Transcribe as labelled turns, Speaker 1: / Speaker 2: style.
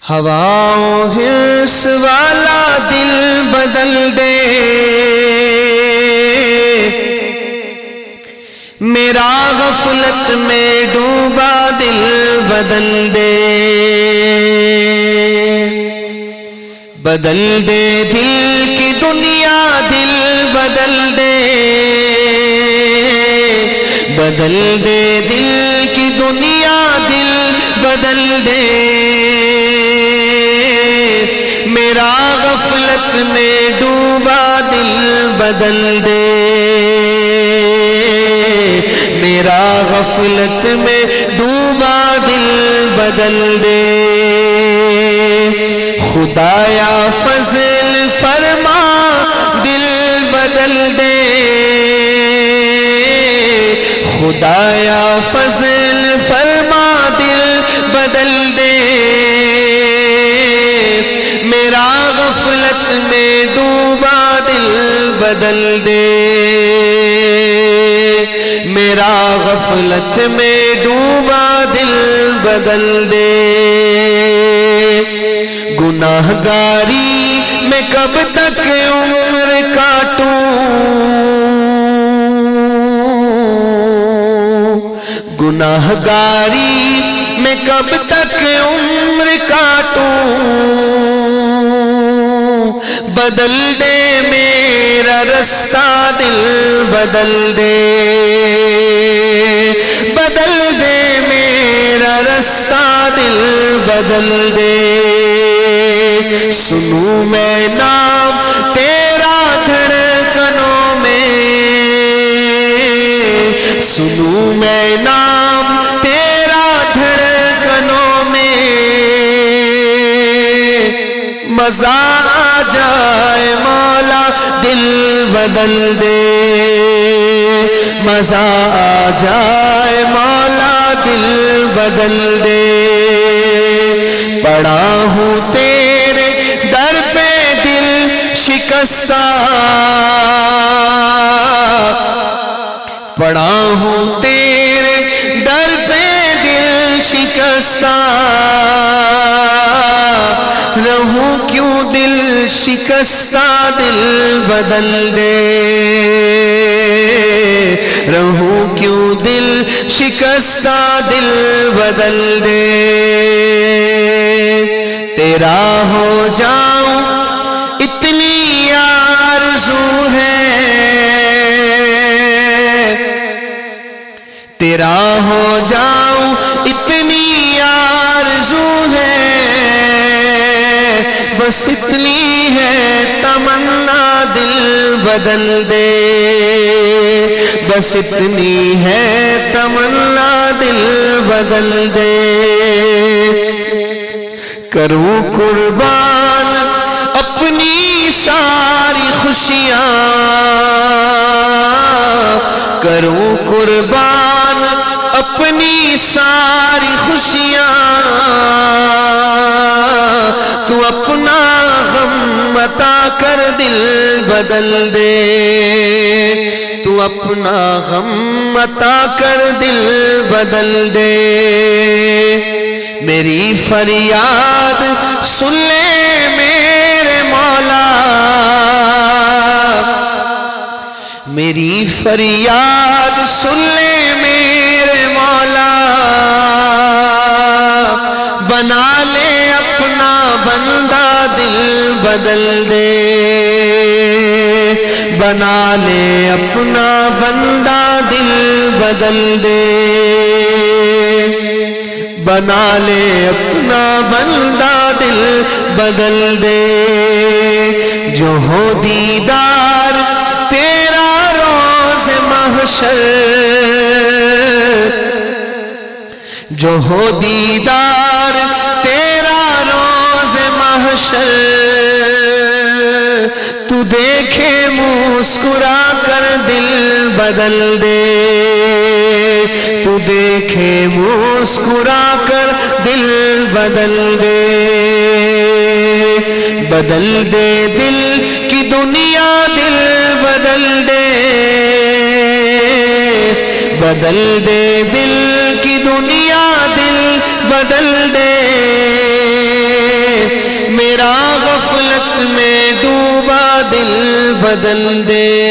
Speaker 1: ہواؤں حرص والا دل بدل دے، میرا غفلت میں ڈوبا دل بدل دے، بدل دے دل کی دنیا دل بدل دے، بدل دے دل کی دنیا دل بدل دے، میرا غفلت میں ڈوبا دل بدل دے، میرا غفلت میں ڈوبا دل بدل دے، خدایا فضل فرما دل بدل دے، خدایا فضل فرما دل بدل دے، میرا غفلت میں ڈوبا دل بدل دے، میرا غفلت میں ڈوبا دل بدل دے، گناہگاری میں کب تک عمر کاٹوں، گناہگاری میں کب تک عمر کاٹوں، بدل دے میرا رستہ دل بدل دے، بدل دے میرا رستہ دل بدل دے، سنوں میں نام تیرا دھڑکنوں میں، سنوں میں نام تیرا دھڑکنوں میں، مزہ آ جائے مولا دل بدل دے، مزہ آ جائے مولا دل بدل دے، پڑا ہوں تیرے در پہ دل شکستہ، پڑا ہوں تیرے در پہ دل شکستہ، رہوں کیوں دل شکستہ دل بدل دے، رہوں کیوں دل شکستہ دل بدل دے، تیرا ہو جاؤں اتنی آرزو ہے، تیرا ہو جاؤں اتنی آرزو ہے، بس اتنی ہے تمنا دل بدل دے، بس اتنی ہے تمنا دل بدل دے، کروں قربان اپنی ساری خوشیاں، کروں قربان اپنی ساری خوشیاں، تو اپنا غم عطا کر دل بدل دے، تو اپنا غم عطا کر دل بدل دے، میری فریاد سن لے میرے مولا، میری فریاد سن لے میرے مولا، بنا لے اپنا بندہ دل بدل دے، بنا لے اپنا بندہ دل بدل دے، بنا لے اپنا بندہ دل بدل دے، جو ہو دیدار تیرا روز محشر، جو ہو دیدار تیرا روز محشر، تو دیکھے مسکرا کر دل بدل دے، تو دیکھے مسکرا کر دل بدل دے، بدل دے دل کی دنیا دل بدل دے، بدل دے دل کی دنیا دل بدل دے، میں ڈوبا دل بدل دے